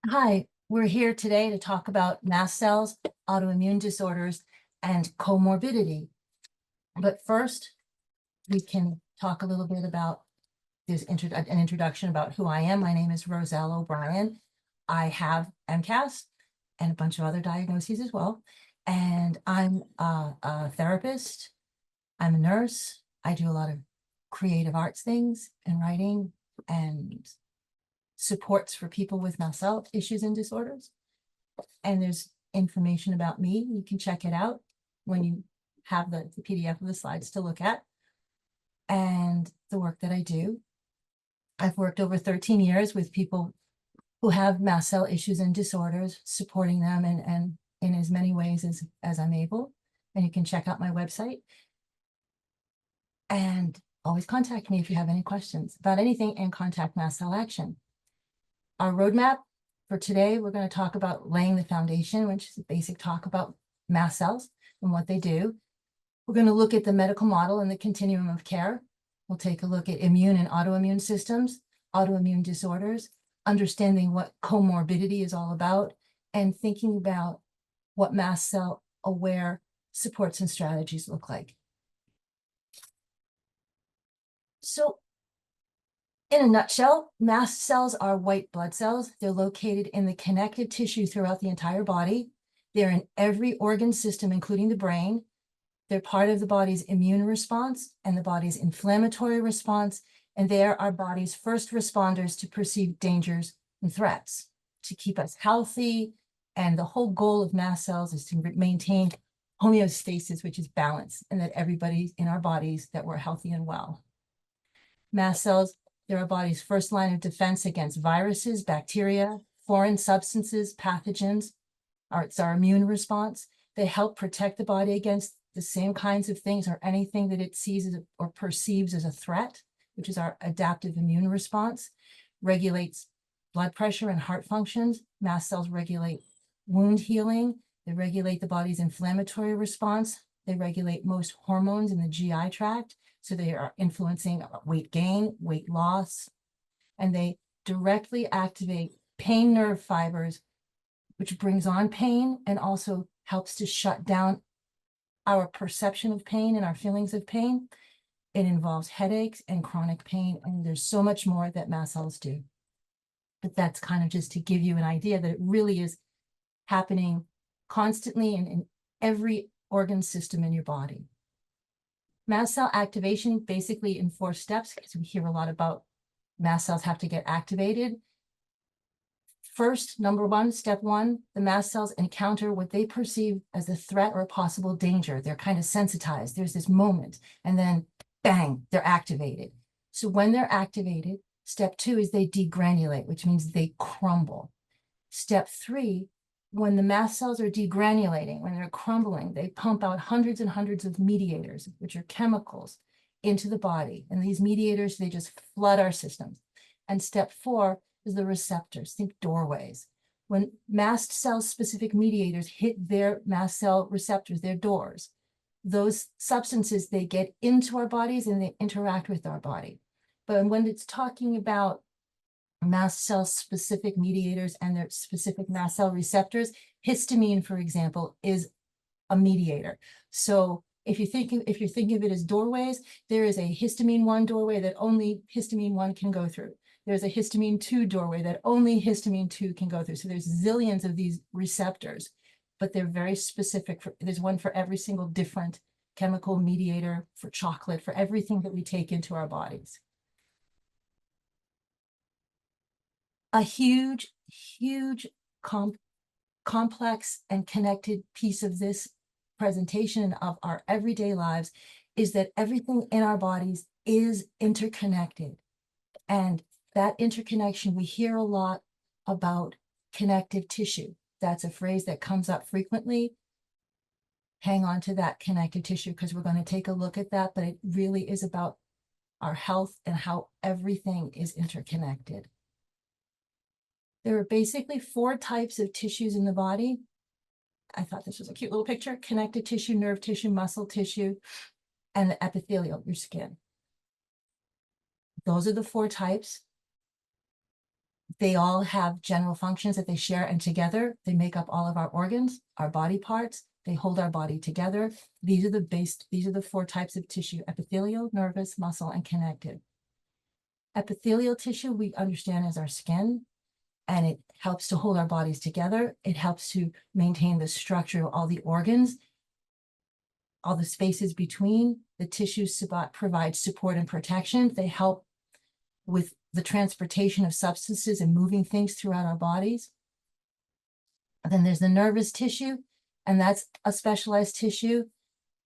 Hi, we're here today to talk about mast cells, autoimmune disorders, and comorbidity. But first, we can talk a little bit about an introduction about who I am. My name is Roselle O'Brien. I have MCAS and a bunch of other diagnoses as well. And I'm a therapist. I'm a nurse. I do a lot of creative arts things and writing and supports for people with mast cell issues and disorders. And there's information about me. You can check it out when you have the PDF of the slides to look at. And the work that I do. I've worked over 13 years with people who have mast cell issues and disorders, supporting them and in as many ways as I'm able. And you can check out my website. And always contact me if you have any questions about anything and contact Mast Cell Action. Our roadmap for today, we're going to talk about laying the foundation, which is a basic talk about mast cells and what they do. We're going to look at the medical model and the continuum of care. We'll take a look at immune and autoimmune systems, autoimmune disorders, understanding what comorbidity is all about, and thinking about what mast cell aware supports and strategies look like. So in a nutshell, mast cells are white blood cells. They're located in the connective tissue throughout the entire body. They're in every organ system, including the brain. They're part of the body's immune response and the body's inflammatory response, and they are our body's first responders to perceived dangers and threats, to keep us healthy. And the whole goal of mast cells is to maintain homeostasis, which is balance, and that everybody in our bodies, that we're healthy and well. Mast cells, they're our body's first line of defense against viruses, bacteria, foreign substances, pathogens. It's our immune response. They help protect the body against the same kinds of things or anything that it sees or perceives as a threat, which is our adaptive immune response. Regulates blood pressure and heart functions. Mast cells regulate wound healing. They regulate the body's inflammatory response. They regulate most hormones in the GI tract. So they are influencing weight gain, weight loss, and they directly activate pain nerve fibers, which brings on pain and also helps to shut down our perception of pain and our feelings of pain. It involves headaches and chronic pain, and there's so much more that mast cells do. But that's kind of just to give you an idea that it really is happening constantly in every organ system in your body. Mast cell activation basically in 4 steps, because we hear a lot about mast cells have to get activated. First, number 1, step 1, the mast cells encounter what they perceive as a threat or a possible danger. They're kind of sensitized. There's this moment, and then bang, they're activated. So when they're activated, step 2 is they degranulate, which means they crumble. Step 3, when the mast cells are degranulating, when they're crumbling, they pump out hundreds and hundreds of mediators, which are chemicals, into the body. And these mediators, they just flood our systems. And step 4 is the receptors, think doorways. When mast cell specific mediators hit their mast cell receptors, their doors, those substances, they get into our bodies and they interact with our body. But when it's talking about mast cell specific mediators and their specific mast cell receptors, histamine, for example, is a mediator. So if you're thinking of it as doorways, there is a histamine 1 doorway that only histamine 1 can go through. There's a histamine 2 doorway that only histamine 2 can go through. So there's zillions of these receptors, but they're very specific. There's one for every single different chemical mediator, for chocolate, for everything that we take into our bodies. A huge, huge complex and connected piece of this presentation of our everyday lives is that everything in our bodies is interconnected. And that interconnection, we hear a lot about connective tissue. That's a phrase that comes up frequently. Hang on to that connective tissue because we're going to take a look at that, but it really is about our health and how everything is interconnected. There are basically 4 types of tissues in the body. I thought this was a cute little picture: connective tissue, nerve tissue, muscle tissue, and the epithelial, your skin. Those are the 4 types. They all have general functions that they share, and together they make up all of our organs, our body parts. They hold our body together. These are the four types of tissue: epithelial, nervous, muscle, and connective. Epithelial tissue we understand as our skin, and it helps to hold our bodies together. It helps to maintain the structure of all the organs, all the spaces between. The tissues provide support and protection. They help with the transportation of substances and moving things throughout our bodies. And then there's the nervous tissue, and that's a specialized tissue,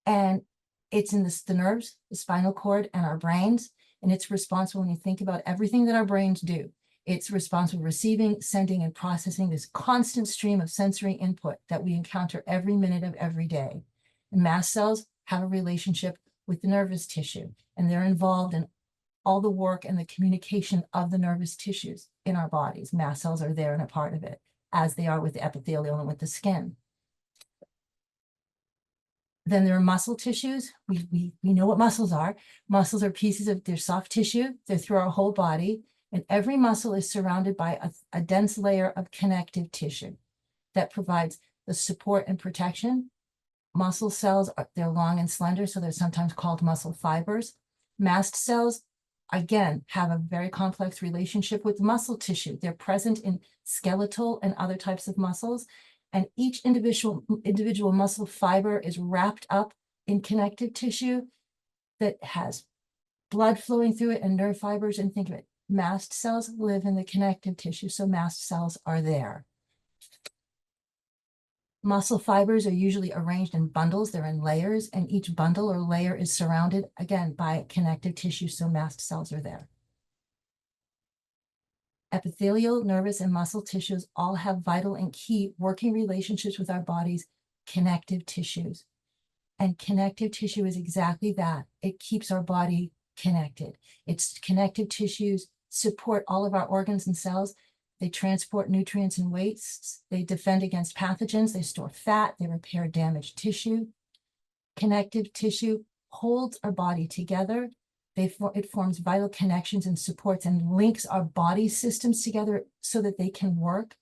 and it's in the nerves, the spinal cord, and our brains, and it's responsible, when you think about everything that our brains do, it's responsible for receiving, sending, and processing this constant stream of sensory input that we encounter every minute of every day. And mast cells have a relationship with the nervous tissue, and they're involved in all the work and the communication of the nervous tissues in our bodies. Mast cells are there and a part of it, as they are with the epithelial and with the skin. Then there are muscle tissues. We know what muscles are. Muscles are pieces of their soft tissue. They're through our whole body, and every muscle is surrounded by a dense layer of connective tissue that provides the support and protection. Muscle cells, they're long and slender, so they're sometimes called muscle fibers. Mast cells, again, have a very complex relationship with muscle tissue. They're present in skeletal and other types of muscles, and each individual muscle fiber is wrapped up in connective tissue that has blood flowing through it and nerve fibers. And think of it, mast cells live in the connective tissue, so mast cells are there. Muscle fibers are usually arranged in bundles. They're in layers, and each bundle or layer is surrounded, again, by connective tissue, so mast cells are there. Epithelial, nervous, and muscle tissues all have vital and key working relationships with our body's connective tissues. And connective tissue is exactly that. It keeps our body connected. Its connective tissues support all of our organs and cells. They transport nutrients and wastes. They defend against pathogens. They store fat. They repair damaged tissue. Connective tissue holds our body together. It forms vital connections and supports and links our body systems together so that they can work.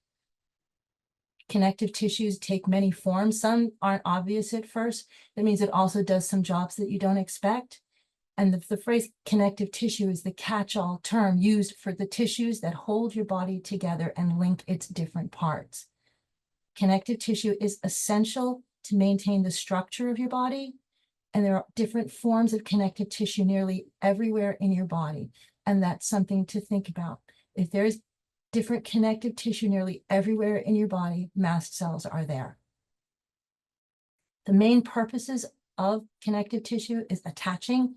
Connective tissues take many forms. Some aren't obvious at first. That means it also does some jobs that you don't expect. And the phrase connective tissue is the catch-all term used for the tissues that hold your body together and link its different parts. Connective tissue is essential to maintain the structure of your body, and there are different forms of connective tissue nearly everywhere in your body, and that's something to think about. If there's different connective tissue nearly everywhere in your body, mast cells are there. The main purposes of connective tissue is attaching.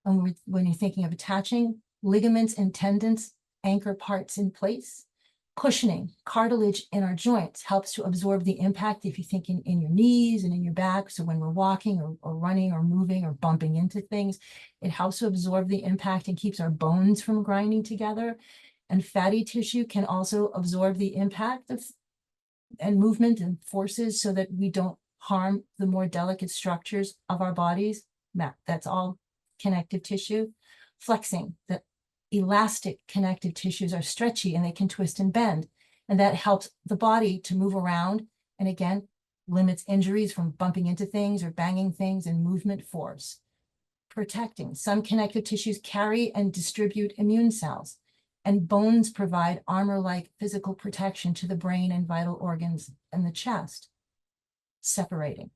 And when you're thinking of attaching, ligaments and tendons anchor parts in place. Cushioning, cartilage in our joints helps to absorb the impact if you think in your knees and in your back. So when we're walking or running or moving or bumping into things, it helps to absorb the impact and keeps our bones from grinding together. And fatty tissue can also absorb the impact of and movement and forces so that we don't harm the more delicate structures of our bodies. That's all connective tissue. Flexing, the elastic connective tissues are stretchy and they can twist and bend, and that helps the body to move around, and again limits injuries from bumping into things or banging things, and movement force. Protecting, some connective tissues carry and distribute immune cells, and bones provide armor-like physical protection to the brain and vital organs and the chest. Separating,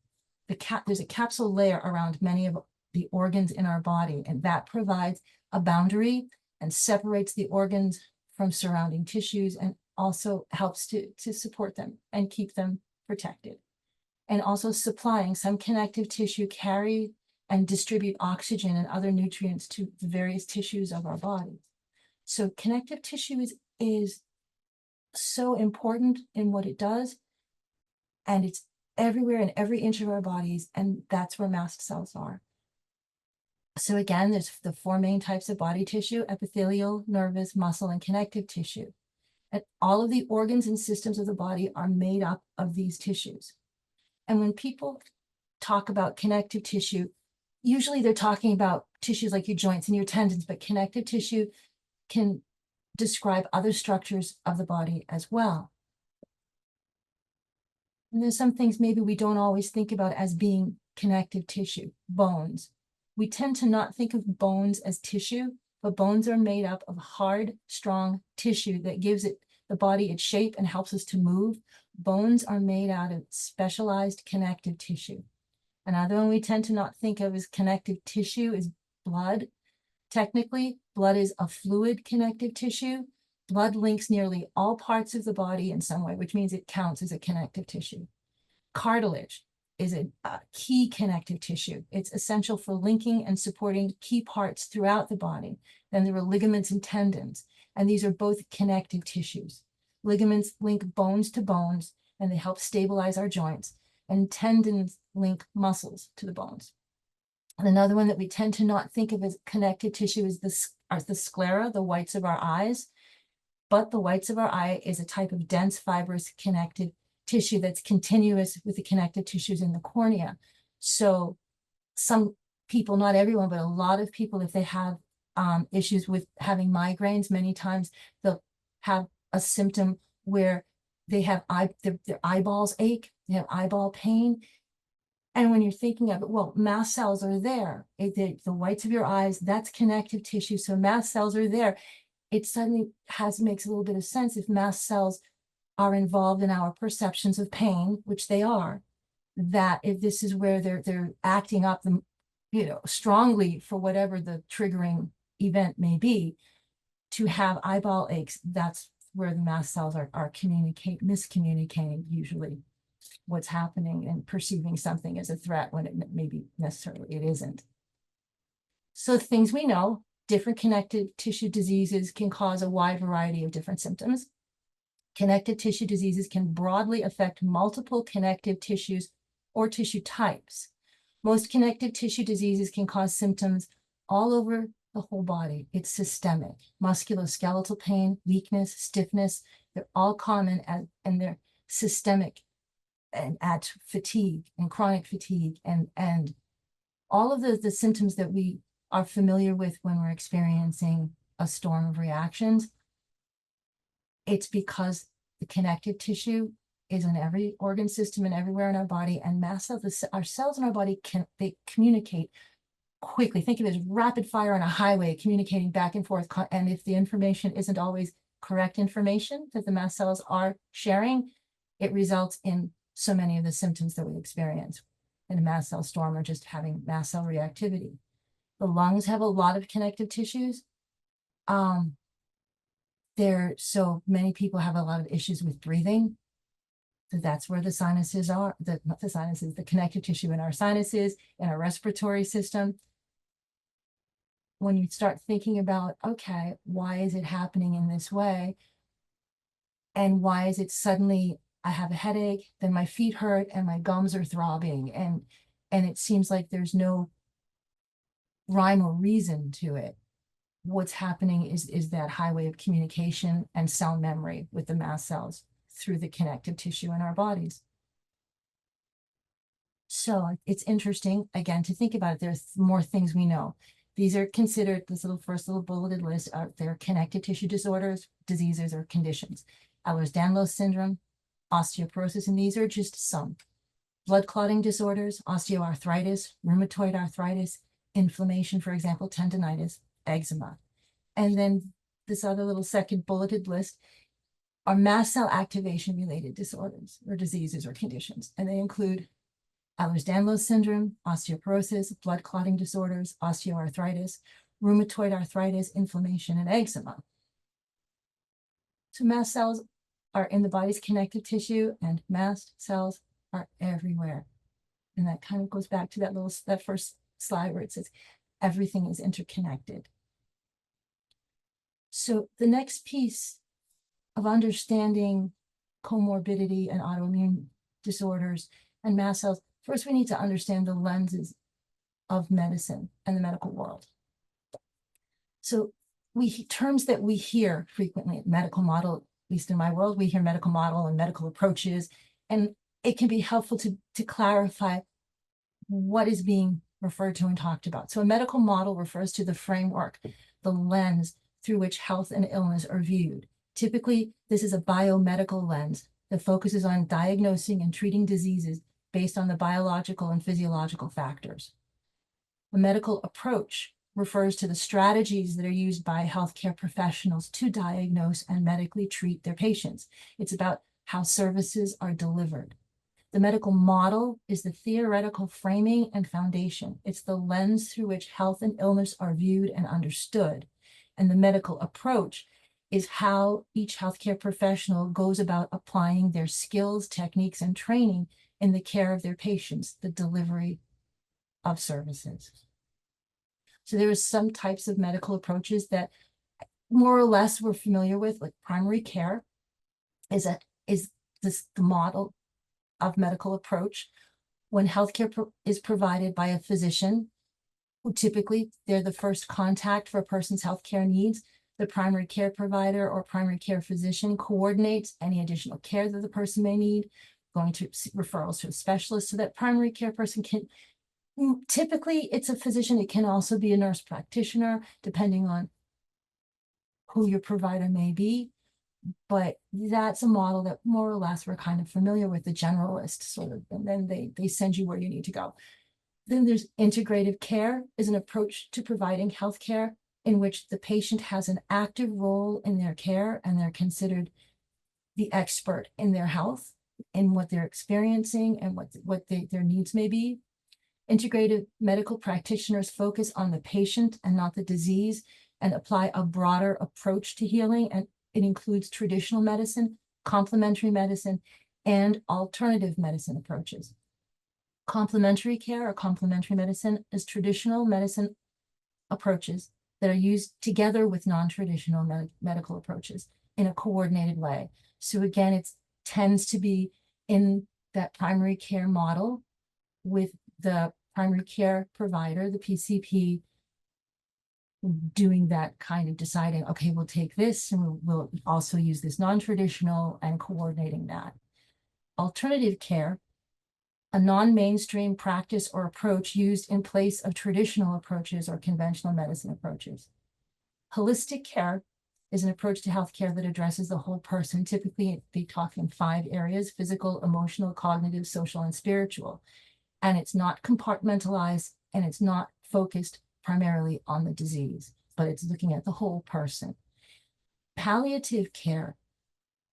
there's a capsule layer around many of the organs in our body, and that provides a boundary and separates the organs from surrounding tissues, and also helps to support them and keep them protected. And also supplying, some connective tissue carry and distribute oxygen and other nutrients to the various tissues of our bodies. So connective tissue is so important in what it does, and it's everywhere in every inch of our bodies, and that's where mast cells are. So again, there's the four main types of body tissue: epithelial, nervous, muscle, and connective tissue. And all of the organs and systems of the body are made up of these tissues. And when people talk about connective tissue, usually they're talking about tissues like your joints and your tendons, but connective tissue can describe other structures of the body as well. And there's some things maybe we don't always think about as being connective tissue, bones. We tend to not think of bones as tissue, but bones are made up of hard, strong tissue that gives it the body its shape and helps us to move. Bones are made out of specialized connective tissue. Another one we tend to not think of as connective tissue is blood. Technically, blood is a fluid connective tissue. Blood links nearly all parts of the body in some way, which means it counts as a connective tissue. Cartilage is a key connective tissue. It's essential for linking and supporting key parts throughout the body. Then there are ligaments and tendons, and these are both connective tissues. Ligaments link bones to bones, and they help stabilize our joints, and tendons link muscles to the bones. And another one that we tend to not think of as connective tissue is the sclera, the whites of our eyes. But the whites of our eye is a type of dense, fibrous connective tissue that's continuous with the connective tissues in the cornea. So some people, not everyone, but a lot of people, if they have issues with having migraines, many times they'll have a symptom where they have their eyeballs ache, they have eyeball pain. And when you're thinking of it, well, mast cells are there. The whites of your eyes, that's connective tissue. So mast cells are there. It suddenly makes a little bit of sense if mast cells are involved in our perceptions of pain, which they are, that if this is where they're acting up, strongly for whatever the triggering event may be, to have eyeball aches, that's where the mast cells are miscommunicating usually what's happening and perceiving something as a threat when it maybe necessarily it isn't. So things we know. Different connective tissue diseases can cause a wide variety of different symptoms. Connective tissue diseases can broadly affect multiple connective tissues or tissue types. Most connective tissue diseases can cause symptoms all over the whole body. It's systemic. Musculoskeletal pain, weakness, stiffness, they're all common and they're systemic, and add to fatigue and chronic fatigue and all of the symptoms that we are familiar with when we're experiencing a storm of reactions. It's because the connective tissue is in every organ system and everywhere in our body, and mast cells, our cells in our body, they communicate quickly. Think of it as rapid fire on a highway, communicating back and forth. And if the information isn't always correct information that the mast cells are sharing, it results in so many of the symptoms that we experience in a mast cell storm or just having mast cell reactivity. The lungs have a lot of connective tissues. So many people have a lot of issues with breathing. So that's where the sinuses are, not the sinuses, the connective tissue in our sinuses, in our respiratory system. When you start thinking about, okay, why is it happening in this way? And why is it suddenly I have a headache, then my feet hurt and my gums are throbbing, and it seems like there's no rhyme or reason to it. What's happening is that highway of communication and cell memory with the mast cells through the connective tissue in our bodies. So it's interesting, again, to think about it. There's more things we know. These are considered, this first little bulleted list, they're connective tissue disorders, diseases, or conditions. Ehlers-Danlos syndrome, osteoporosis, and these are just some. Blood clotting disorders, osteoarthritis, rheumatoid arthritis, inflammation, for example, tendinitis, eczema. And then this other little second bulleted list are mast cell activation related disorders or diseases or conditions. And they include Ehlers-Danlos syndrome, osteoporosis, blood clotting disorders, osteoarthritis, rheumatoid arthritis, inflammation, and eczema. So mast cells are in the body's connective tissue, and mast cells are everywhere. And that kind of goes back to that first slide where it says everything is interconnected. So the next piece of understanding comorbidity and autoimmune disorders and mast cells, first we need to understand the lenses of medicine and the medical world. So terms that we hear frequently, medical model, at least in my world, we hear medical model and medical approaches, and it can be helpful to clarify what is being referred to and talked about. So a medical model refers to the framework, the lens through which health and illness are viewed. Typically, this is a biomedical lens that focuses on diagnosing and treating diseases based on the biological and physiological factors. The medical approach refers to the strategies that are used by healthcare professionals to diagnose and medically treat their patients. It's about how services are delivered. The medical model is the theoretical framing and foundation. It's the lens through which health and illness are viewed and understood. And the medical approach is how each healthcare professional goes about applying their skills, techniques, and training in the care of their patients, the delivery of services. So there are some types of medical approaches that more or less we're familiar with, like primary care is the model of medical approach. When healthcare is provided by a physician, who typically they're the first contact for a person's healthcare needs, the primary care provider or primary care physician coordinates any additional care that the person may need, going to referrals to a specialist so that primary care person can, typically it's a physician, it can also be a nurse practitioner, depending on who your provider may be. But that's a model that more or less we're kind of familiar with, the generalist sort of, and then they send you where you need to go. Then there's integrative care is an approach to providing healthcare in which the patient has an active role in their care and they're considered the expert in their health, in what they're experiencing and what their needs may be. Integrative medical practitioners focus on the patient and not the disease and apply a broader approach to healing, and it includes traditional medicine, complementary medicine, and alternative medicine approaches. Complementary care or complementary medicine is traditional medicine approaches that are used together with non-traditional medical approaches in a coordinated way. So again, it tends to be in that primary care model with the primary care provider, the PCP, doing that kind of deciding, okay, we'll take this and we'll also use this non-traditional and coordinating that. Alternative care, a non-mainstream practice or approach used in place of traditional approaches or conventional medicine approaches. Holistic care is an approach to healthcare that addresses the whole person. Typically, they talk in 5 areas: physical, emotional, cognitive, social, and spiritual. And it's not compartmentalized and it's not focused primarily on the disease, but it's looking at the whole person. Palliative care,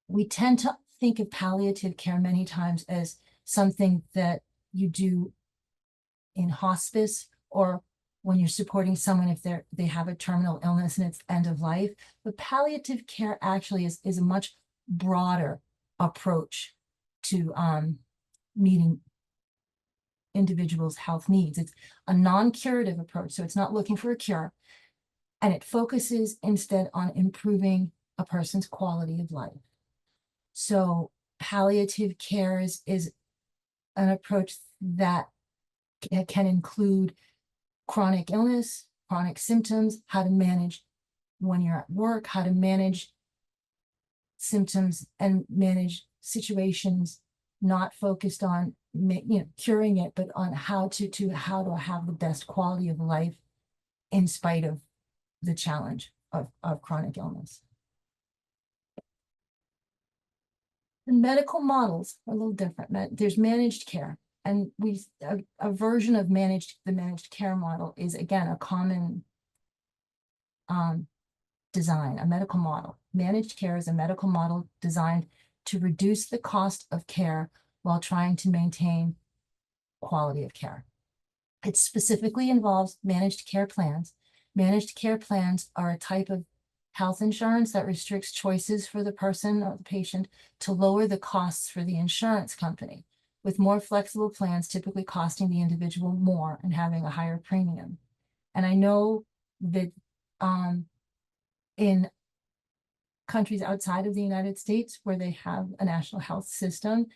we tend to think of palliative care many times as something that you do in hospice or when you're supporting someone if they have a terminal illness and it's end of life. But palliative care actually is a much broader approach to meeting individuals' health needs. It's a non-curative approach, so it's not looking for a cure, and it focuses instead on improving a person's quality of life. So palliative care is an approach that can include chronic illness, chronic symptoms, how to manage when you're at work, how to manage symptoms and manage situations, not focused on curing it, but on how to have the best quality of life in spite of the challenge of chronic illness. The medical models are a little different. There's managed care, and a version of the managed care model is again a common design, a medical model. Managed care is a medical model designed to reduce the cost of care while trying to maintain quality of care. It specifically involves managed care plans. Managed care plans are a type of health insurance that restricts choices for the person or the patient to lower the costs for the insurance company, with more flexible plans typically costing the individual more and having a higher premium. And I know that in countries outside of the United States where they have a national health system,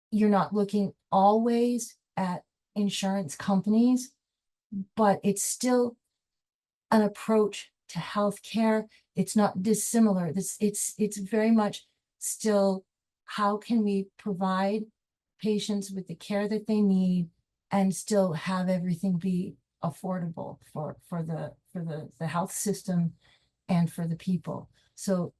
you're not looking always at insurance companies, but it's still an approach to healthcare. It's not dissimilar. It's very much still, how can we provide patients with the care that they need and still have everything be affordable for the health system and for the people. So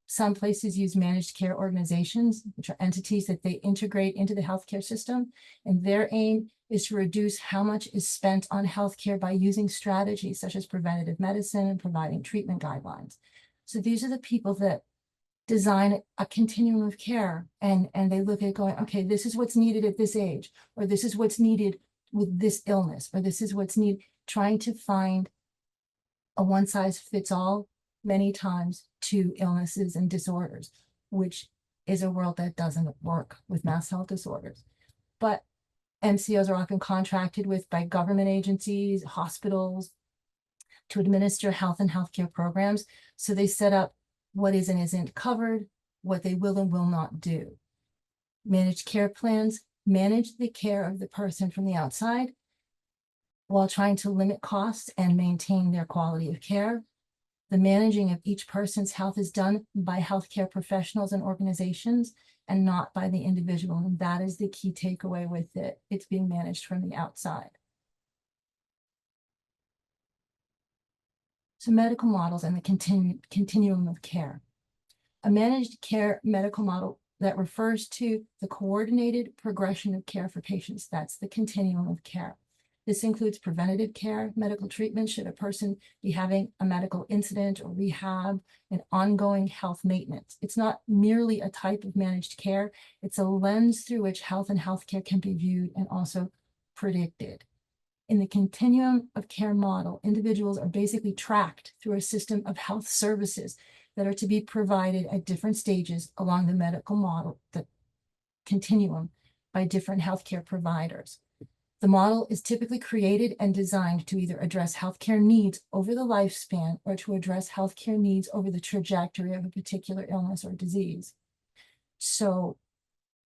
some places use managed care organizations, which are entities that they integrate into the healthcare system. And their aim is to reduce how much is spent on healthcare by using strategies such as preventative medicine and providing treatment guidelines. So these are the people that design a continuum of care, and they look at going, okay, this is what's needed at this age, or this is what's needed with this illness, or this is what's needed, trying to find a one size fits all many times to illnesses and disorders, which is a world that doesn't work with mass health disorders. But MCOs are often contracted with by government agencies, hospitals, to administer health and healthcare programs. So they set up what is and isn't covered, what they will and will not do. Managed care plans manage the care of the person from the outside while trying to limit costs and maintain their quality of care. The managing of each person's health is done by healthcare professionals and organizations and not by the individual. And that is the key takeaway with it. It's being managed from the outside. So medical models and the continuum of care. A managed care medical model that refers to the coordinated progression of care for patients. That's the continuum of care. This includes preventative care, medical treatment should a person be having a medical incident or rehab, and ongoing health maintenance. It's not merely a type of managed care, it's a lens through which health and healthcare can be viewed and also predicted. In the continuum of care model, individuals are basically tracked through a system of health services that are to be provided at different stages along the medical model, the continuum, by different healthcare providers. The model is typically created and designed to either address healthcare needs over the lifespan or to address healthcare needs over the trajectory of a particular illness or disease. So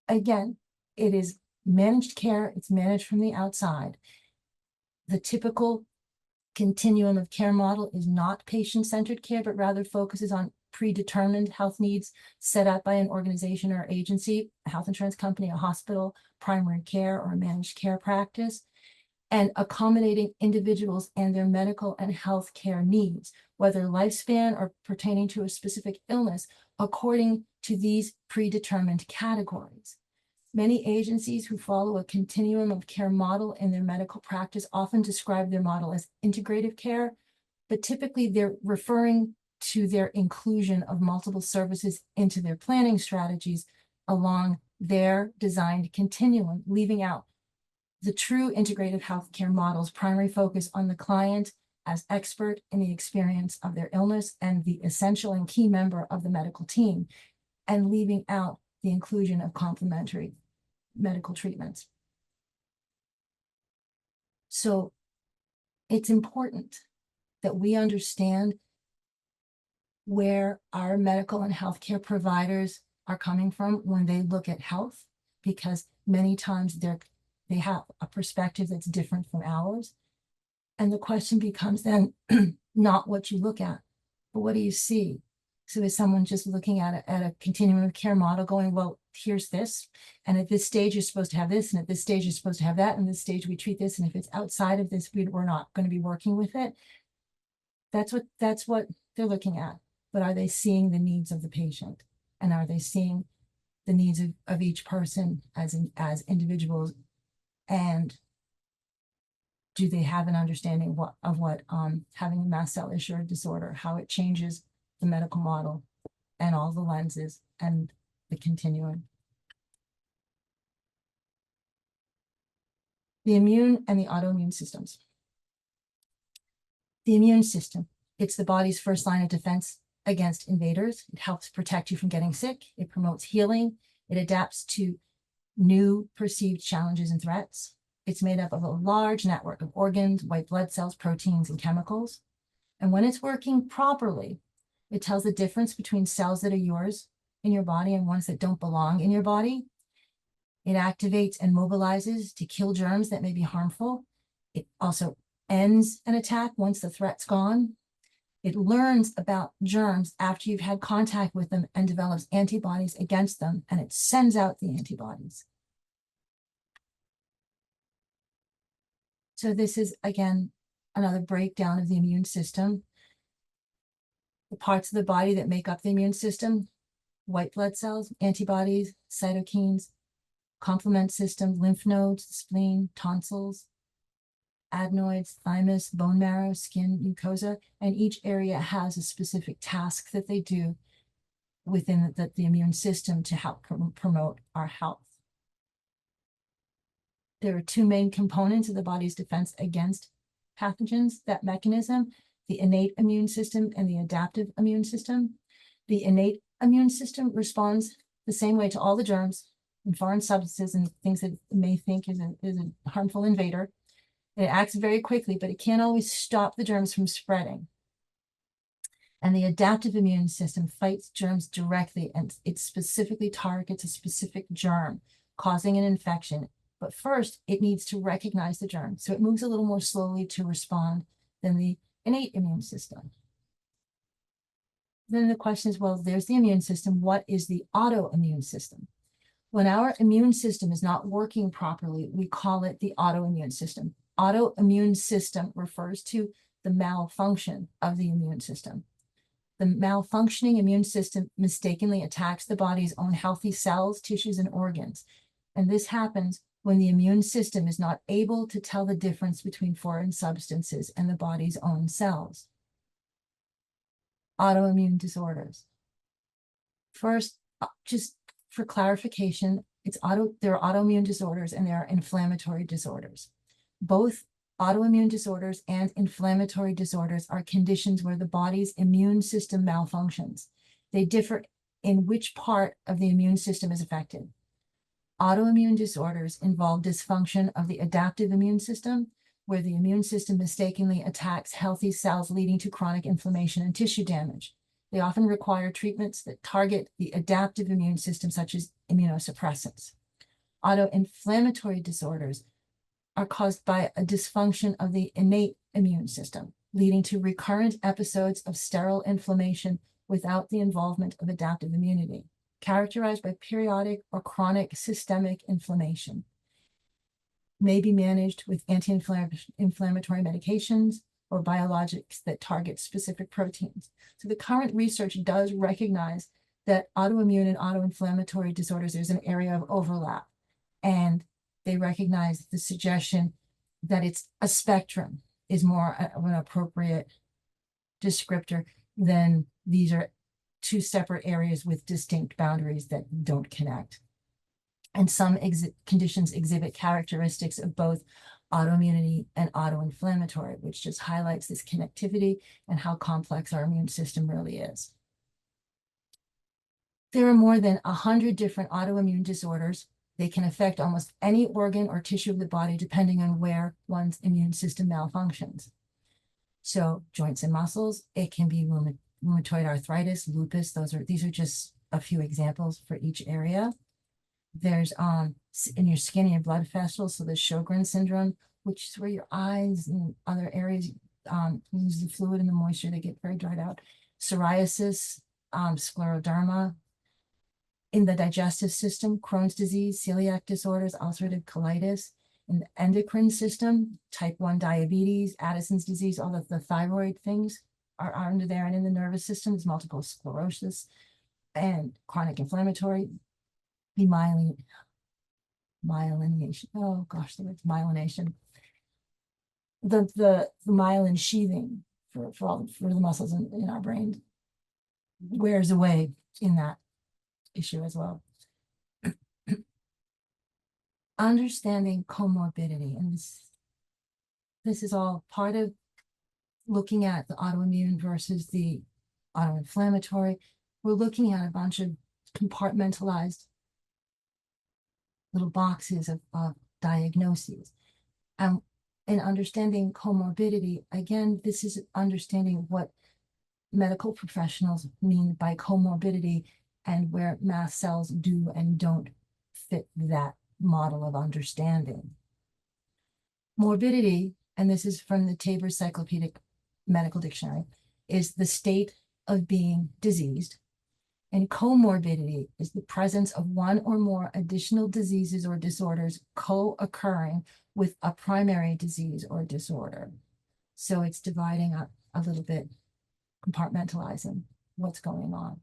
again, it is managed care, it's managed from the outside. The typical continuum of care model is not patient-centered care, but rather focuses on predetermined health needs set up by an organization or agency, a health insurance company, a hospital, primary care, or a managed care practice, and accommodating individuals and their medical and health care needs, whether lifespan or pertaining to a specific illness, according to these predetermined categories. Many agencies who follow a continuum of care model in their medical practice often describe their model as integrative care, but typically they're referring to their inclusion of multiple services into their planning strategies along their designed continuum, leaving out the true integrative healthcare model's primary focus on the client as expert in the experience of their illness and the essential and key member of the medical team, and leaving out the inclusion of complementary medical treatments. So it's important that we understand where our medical and healthcare providers are coming from when they look at health, because many times they have a perspective that's different from ours. And the question becomes then not what you look at, but what do you see? So is someone just looking at a continuum of care model going, well, here's this, and at this stage you're supposed to have this, and at this stage you're supposed to have that, and this stage we treat this, and if it's outside of this, we're not going to be working with it. That's what they're looking at. But are they seeing the needs of the patient? And are they seeing the needs of each person as individuals? And do they have an understanding of what having a mast cell issue or disorder, how it changes the medical model and all the lenses and the continuum? The immune and the autoimmune systems. The immune system, it's the body's first line of defense against invaders. It helps protect you from getting sick. It promotes healing. It adapts to new perceived challenges and threats. It's made up of a large network of organs, white blood cells, proteins, and chemicals. And when it's working properly, it tells the difference between cells that are yours in your body and ones that don't belong in your body. It activates and mobilizes to kill germs that may be harmful. It also ends an attack once the threat's gone. It learns about germs after you've had contact with them and develops antibodies against them, and it sends out the antibodies. So this is, again, another breakdown of the immune system. The parts of the body that make up the immune system: white blood cells, antibodies, cytokines, complement system, lymph nodes, spleen, tonsils, adenoids, thymus, bone marrow, skin, mucosa, and each area has a specific task that they do within the immune system to help promote our health. There are two main components of the body's defense against pathogens, that mechanism: the innate immune system and the adaptive immune system. The innate immune system responds the same way to all the germs and foreign substances and things that it may think is a harmful invader. It acts very quickly, but it can't always stop the germs from spreading. And the adaptive immune system fights germs directly, and it specifically targets a specific germ, causing an infection. But first, it needs to recognize the germ. So it moves a little more slowly to respond than the innate immune system. Then the question is, well, there's the immune system. What is the autoimmune system? When our immune system is not working properly, we call it the autoimmune system. Autoimmune system refers to the malfunction of the immune system. The malfunctioning immune system mistakenly attacks the body's own healthy cells, tissues, and organs. And this happens when the immune system is not able to tell the difference between foreign substances and the body's own cells. Autoimmune disorders. First, just for clarification, there are autoimmune disorders and there are inflammatory disorders. Both autoimmune disorders and inflammatory disorders are conditions where the body's immune system malfunctions. They differ in which part of the immune system is affected. Autoimmune disorders involve dysfunction of the adaptive immune system, where the immune system mistakenly attacks healthy cells, leading to chronic inflammation and tissue damage. They often require treatments that target the adaptive immune system, such as immunosuppressants. Autoinflammatory disorders are caused by a dysfunction of the innate immune system, leading to recurrent episodes of sterile inflammation without the involvement of adaptive immunity, characterized by periodic or chronic systemic inflammation. May be managed with anti-inflammatory medications or biologics that target specific proteins. So the current research does recognize that autoimmune and autoinflammatory disorders, there's an area of overlap. And they recognize the suggestion that it's a spectrum is more of an appropriate descriptor than these are two separate areas with distinct boundaries that don't connect. And some conditions exhibit characteristics of both autoimmunity and autoinflammatory, which just highlights this connectivity and how complex our immune system really is. There are more than 100 different autoimmune disorders. They can affect almost any organ or tissue of the body, depending on where one's immune system malfunctions. So joints and muscles, it can be rheumatoid arthritis, lupus. These are just a few examples for each area. There's in your skin and your blood vessels, so the Sjogren's syndrome, which is where your eyes and other areas lose the fluid and the moisture, they get very dried out. Psoriasis, scleroderma. In the digestive system, Crohn's disease, celiac disorders, ulcerative colitis. In the endocrine system, type 1 diabetes, Addison's disease, all of the thyroid things are under there. And in the nervous system, there's multiple sclerosis and chronic inflammatory, demyelination. Oh gosh, the word's myelination. The myelin sheathing for the muscles in our brain wears away in that issue as well. Understanding comorbidity, and this is all part of looking at the autoimmune versus the autoinflammatory. We're looking at a bunch of compartmentalized little boxes of diagnoses. In understanding comorbidity, again, this is understanding what medical professionals mean by comorbidity and where mast cells do and don't fit that model of understanding. Morbidity, and this is from the Tabor Cyclopedic Medical Dictionary, is the state of being diseased. And comorbidity is the presence of one or more additional diseases or disorders co-occurring with a primary disease or disorder. So it's dividing up a little bit compartmentalizing what's going on.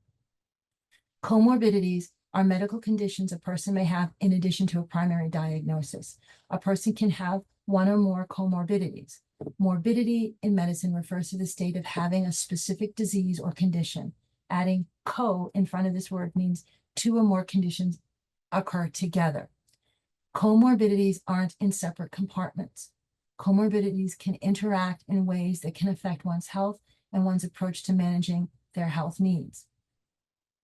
Comorbidities are medical conditions a person may have in addition to a primary diagnosis. A person can have one or more comorbidities. Morbidity in medicine refers to the state of having a specific disease or condition. Adding co in front of this word means two or more conditions occur together. Comorbidities aren't in separate compartments. Comorbidities can interact in ways that can affect one's health and one's approach to managing their health needs.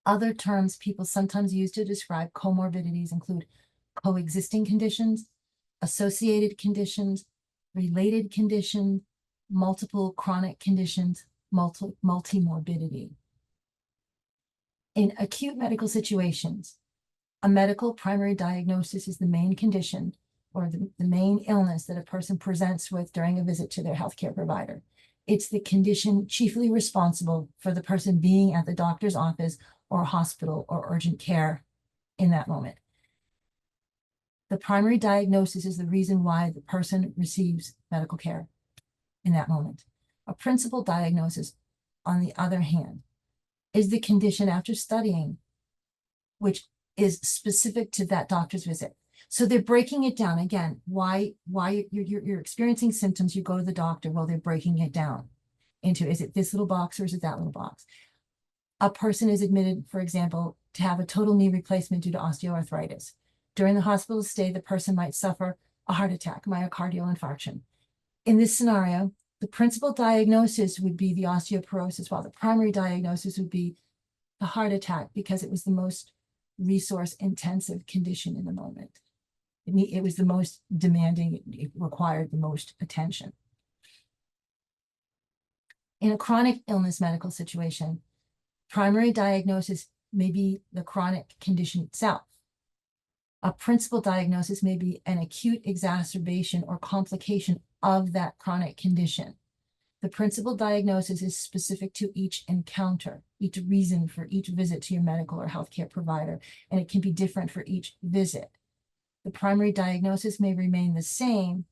Other terms people sometimes use to describe comorbidities include coexisting conditions, associated conditions, related conditions, multiple chronic conditions, multimorbidity. In acute medical situations, a medical primary diagnosis is the main condition or the main illness that a person presents with during a visit to their healthcare provider. It's the condition chiefly responsible for the person being at the doctor's office or hospital or urgent care in that moment. The primary diagnosis is the reason why the person receives medical care in that moment. A principal diagnosis, on the other hand, is the condition after studying, which is specific to that doctor's visit. So they're breaking it down. Again, why you're experiencing symptoms, you go to the doctor. Well, they're breaking it down into, is it this little box or is it that little box? A person is admitted, for example, to have a total knee replacement due to osteoarthritis. During the hospital stay, the person might suffer a heart attack, myocardial infarction. In this scenario, the principal diagnosis would be the osteoporosis, while the primary diagnosis would be the heart attack because it was the most resource-intensive condition in the moment. It was the most demanding, it required the most attention. In a chronic illness medical situation, primary diagnosis may be the chronic condition itself. A principal diagnosis may be an acute exacerbation or complication of that chronic condition. The principal diagnosis is specific to each encounter, each reason for each visit to your medical or healthcare provider, and it can be different for each visit. The primary diagnosis may remain the same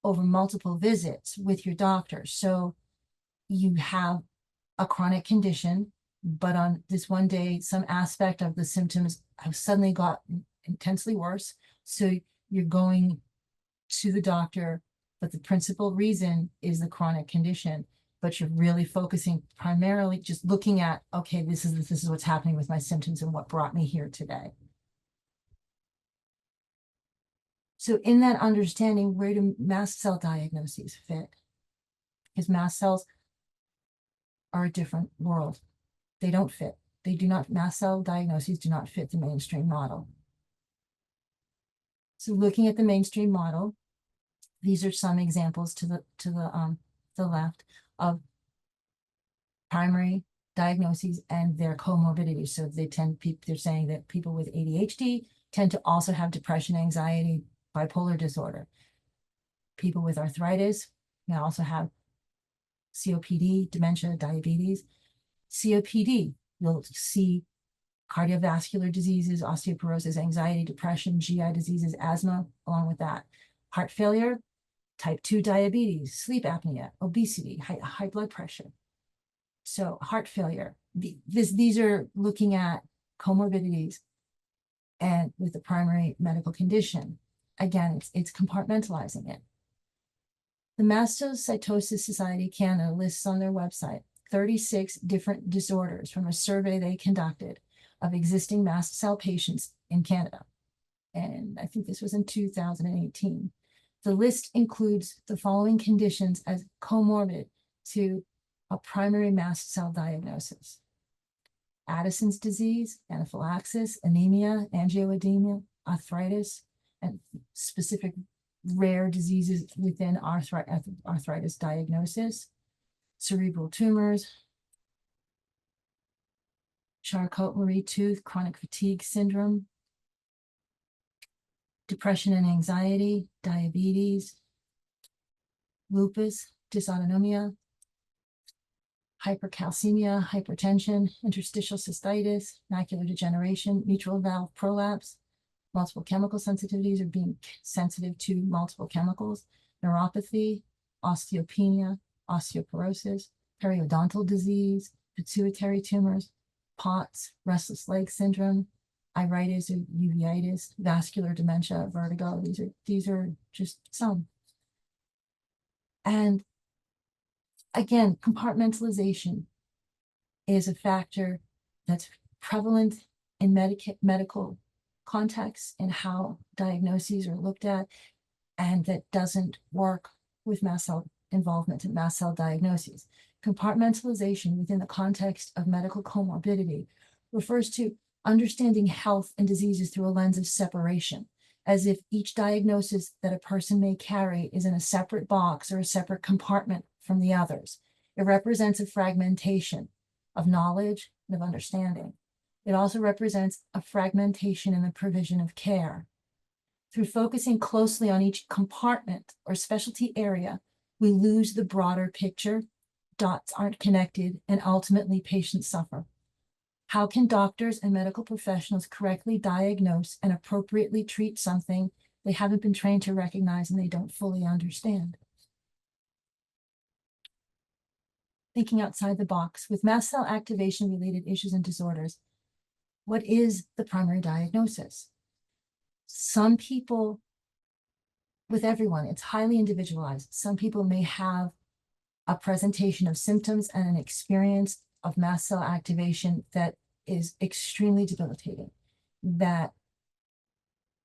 over multiple visits with your doctor. So you have a chronic condition, but on this one day, some aspect of the symptoms have suddenly got intensely worse. So you're going to the doctor, but the principal reason is the chronic condition, but you're really focusing primarily just looking at, okay, this is what's happening with my symptoms and what brought me here today. So in that understanding, where do mast cell diagnoses fit? Because mast cells are a different world. They don't fit. They do not, mast cell diagnoses do not fit the mainstream model. So looking at the mainstream model, these are some examples to the left of primary diagnoses and their comorbidities. So they're saying that people with ADHD tend to also have depression, anxiety, bipolar disorder. People with arthritis may also have COPD, dementia, diabetes. COPD, you'll see cardiovascular diseases, osteoporosis, anxiety, depression, GI diseases, asthma, along with that. Heart failure, type 2 diabetes, sleep apnea, obesity, high blood pressure. So heart failure, these are looking at comorbidities and with the primary medical condition. Again, it's compartmentalizing it. The Mastocytosis Society Canada lists on their website 36 different disorders from a survey they conducted of existing mast cell patients in Canada. And I think this was in 2018. The list includes the following conditions as comorbid to a primary mast cell diagnosis: Addison's disease, anaphylaxis, anemia, angioedema, arthritis, and specific rare diseases within arthritis diagnosis, cerebral tumors, Charcot-Marie Tooth, chronic fatigue syndrome, depression and anxiety, diabetes, lupus, dysautonomia, hypercalcemia, hypertension, interstitial cystitis, macular degeneration, mitral valve prolapse, multiple chemical sensitivities or being sensitive to multiple chemicals, neuropathy, osteopenia, osteoporosis, periodontal disease, pituitary tumors, POTS, restless leg syndrome, iritis or uveitis, vascular dementia, vertigo. These are just some. And again, compartmentalization is a factor that's prevalent in medical contexts and how diagnoses are looked at, and that doesn't work with mast cell involvement in mast cell diagnoses. Compartmentalization within the context of medical comorbidity refers to understanding health and diseases through a lens of separation, as if each diagnosis that a person may carry is in a separate box or a separate compartment from the others. It represents a fragmentation of knowledge and of understanding. It also represents a fragmentation in the provision of care. Through focusing closely on each compartment or specialty area, we lose the broader picture, dots aren't connected, and ultimately patients suffer. How can doctors and medical professionals correctly diagnose and appropriately treat something they haven't been trained to recognize and they don't fully understand? Thinking outside the box, with mast cell activation related issues and disorders, what is the primary diagnosis? Some people, with everyone, it's highly individualized. Some people may have a presentation of symptoms and an experience of mast cell activation that is extremely debilitating, that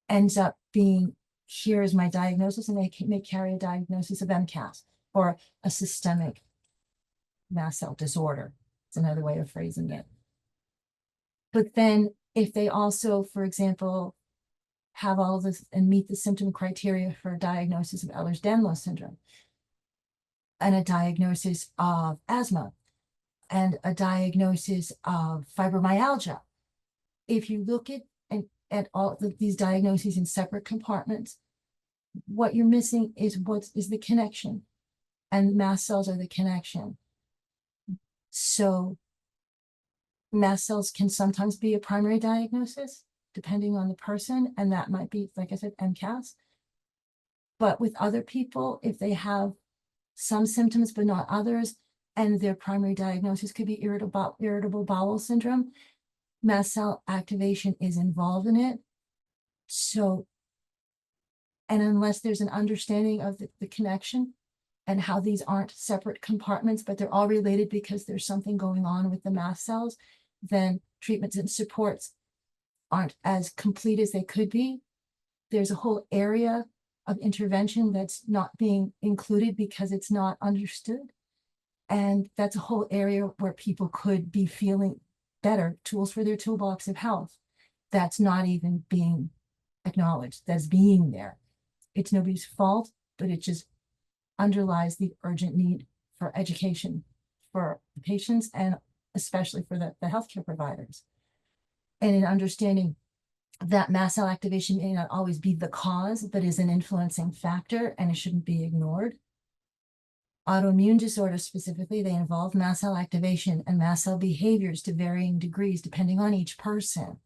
ends up being, here is my diagnosis, and they may carry a diagnosis of MCAS or a systemic mast cell disorder. It's another way of phrasing it. But then if they also, for example, have all this and meet the symptom criteria for a diagnosis of Ehlers-Danlos syndrome, and a diagnosis of asthma, and a diagnosis of fibromyalgia. If you look at all these diagnoses in separate compartments, what you're missing is what is the connection, and mast cells are the connection. So mast cells can sometimes be a primary diagnosis, depending on the person, and that might be, like I said, MCAS. But with other people, if they have some symptoms but not others, and their primary diagnosis could be irritable bowel syndrome, mast cell activation is involved in it. So, and unless there's an understanding of the connection and how these aren't separate compartments, but they're all related because there's something going on with the mast cells, then treatments and supports aren't as complete as they could be. There's a whole area of intervention that's not being included because it's not understood. And that's a whole area where people could be feeling better, tools for their toolbox of health. That's not even being acknowledged, that's being there. It's nobody's fault, but it just underlies the urgent need for education for the patients and especially for the healthcare providers. And in understanding that mast cell activation may not always be the cause, but is an influencing factor, and it shouldn't be ignored. Autoimmune disorders specifically, they involve mast cell activation and mast cell behaviors to varying degrees depending on each person.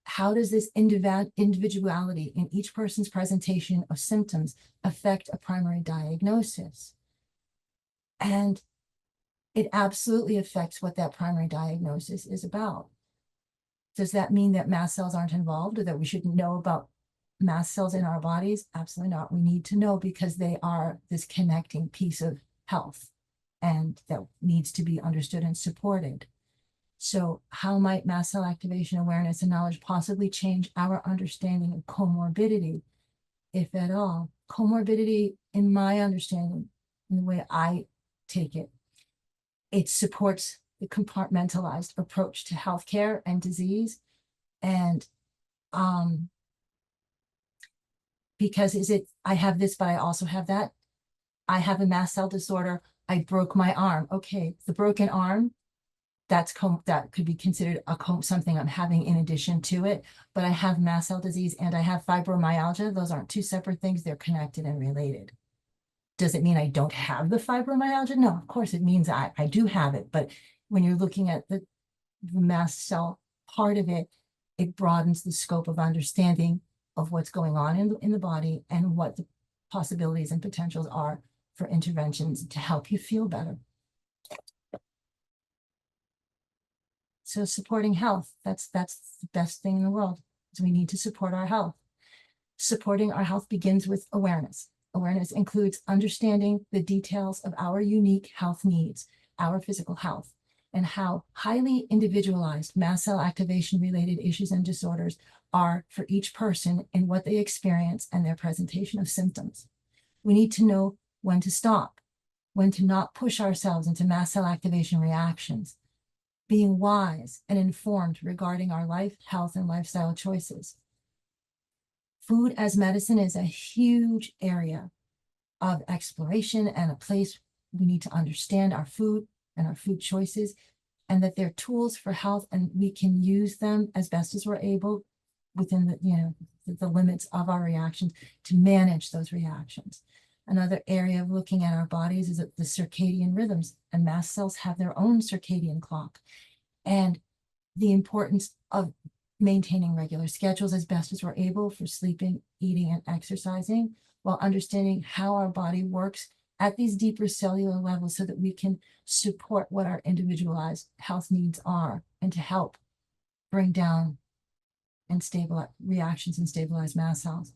How does this individuality in each person's presentation of symptoms affect a primary diagnosis? And it absolutely affects what that primary diagnosis is about. Does that mean that mast cells aren't involved, or that we shouldn't know about mast cells in our bodies? Absolutely not. We need to know because they are this connecting piece of health, and that needs to be understood and supported. So how might mast cell activation awareness and knowledge possibly change our understanding of comorbidity, if at all? Comorbidity, in my understanding, in the way I take it, it supports the compartmentalized approach to healthcare and disease. And because I have this, but I also have that. I have a mast cell disorder. I broke my arm. Okay, the broken arm, that could be considered something I'm having in addition to it. But I have mast cell disease and I have fibromyalgia. Those aren't two separate things. They're connected and related. Does it mean I don't have the fibromyalgia? No, of course it means I do have it. But when you're looking at the mast cell part of it, it broadens the scope of understanding of what's going on in the body and what the possibilities and potentials are for interventions to help you feel better. So supporting health, that's the best thing in the world, is we need to support our health. Supporting our health begins with awareness. Awareness includes understanding the details of our unique health needs, our physical health, and how highly individualized mast cell activation related issues and disorders are for each person in what they experience and their presentation of symptoms. We need to know when to stop, when to not push ourselves into mast cell activation reactions, being wise and informed regarding our life, health, and lifestyle choices. Food as medicine is a huge area of exploration and a place we need to understand our food and our food choices, and that they're tools for health, and we can use them as best as we're able within the limits of our reactions to manage those reactions. Another area of looking at our bodies is the circadian rhythms, and mast cells have their own circadian clock, and the importance of maintaining regular schedules as best as we're able for sleeping, eating, and exercising, while understanding how our body works at these deeper cellular levels so that we can support what our individualized health needs are, and to help bring down and stabilize reactions and stabilize mast cells.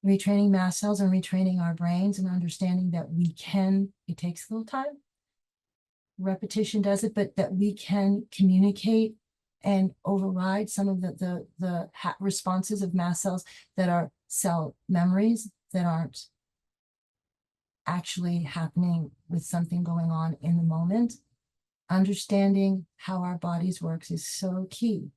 Retraining mast cells and retraining our brains, and understanding that we can, it takes a little time, repetition does it, but that we can communicate and override some of the responses of mast cells that are cell memories that aren't actually happening with something going on in the moment. Understanding how our bodies works is so key.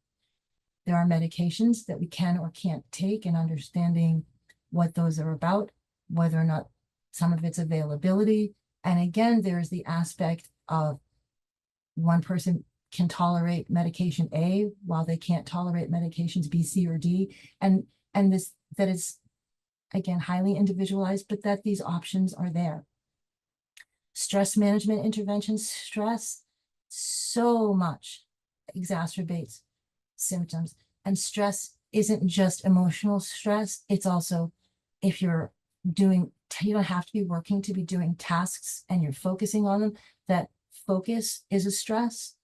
There are medications that we can or can't take, and understanding what those are about, whether or not some of its availability. And again, there's the aspect of one person can tolerate medication A while they can't tolerate medications B, C, or D. And this, that is, again, highly individualized, but that these options are there. Stress management interventions. Stress so much exacerbates symptoms. And stress isn't just emotional stress. It's also, if you're doing, you don't have to be working to be doing tasks and you're focusing on them, that focus is a stress.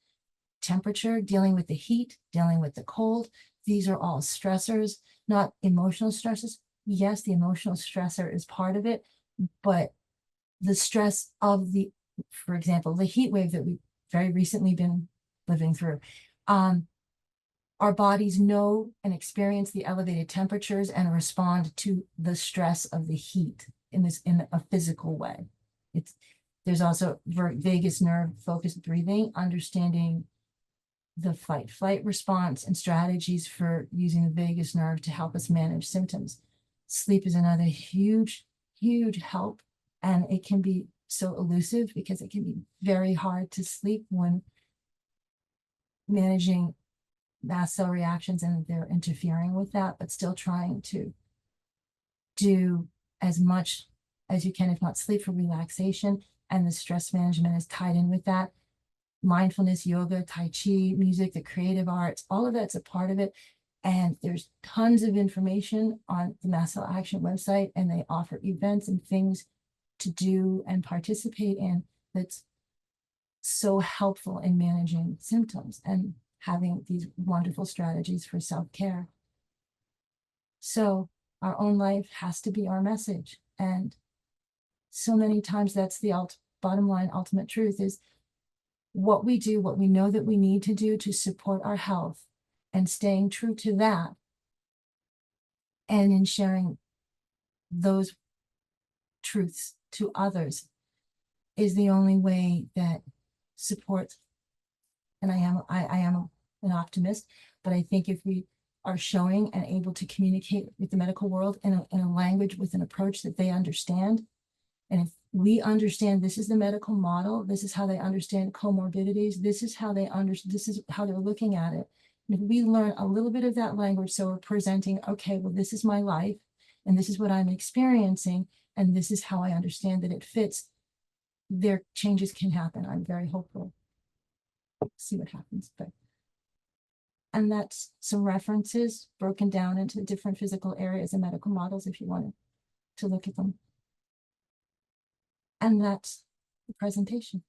Temperature, dealing with the heat, dealing with the cold. These are all stressors, not emotional stresses. Yes, the emotional stressor is part of it, but the stress of the, for example, the heat wave that we've very recently been living through, our bodies know and experience the elevated temperatures and respond to the stress of the heat in a physical way. There's also vagus nerve focused breathing, understanding the fight-flight response and strategies for using the vagus nerve to help us manage symptoms. Sleep is another huge, huge help, and it can be so elusive because it can be very hard to sleep when managing mast cell reactions and they're interfering with that, but still trying to do as much as you can, if not sleep, for relaxation, and the stress management is tied in with that. Mindfulness, yoga, Tai Chi, music, the creative arts, all of that's a part of it. And there's tons of information on the Mast Cell Action website, and they offer events and things to do and participate in that's so helpful in managing symptoms and having these wonderful strategies for self-care. So our own life has to be our message. And so many times that's the bottom line, ultimate truth is what we do, what we know that we need to do to support our health, and staying true to that, and in sharing those truths to others, is the only way that supports. And I am an optimist, but I think if we are showing and able to communicate with the medical world in a language with an approach that they understand, and if we understand this is the medical model, this is how they understand comorbidities, this is how they're looking at it. And if we learn a little bit of that language, so we're presenting, okay, well, this is my life, and this is what I'm experiencing, and this is how I understand that it fits, their changes can happen. I'm very hopeful. See what happens. And that's some references broken down into different physical areas and medical models if you wanted to look at them. And that's the presentation.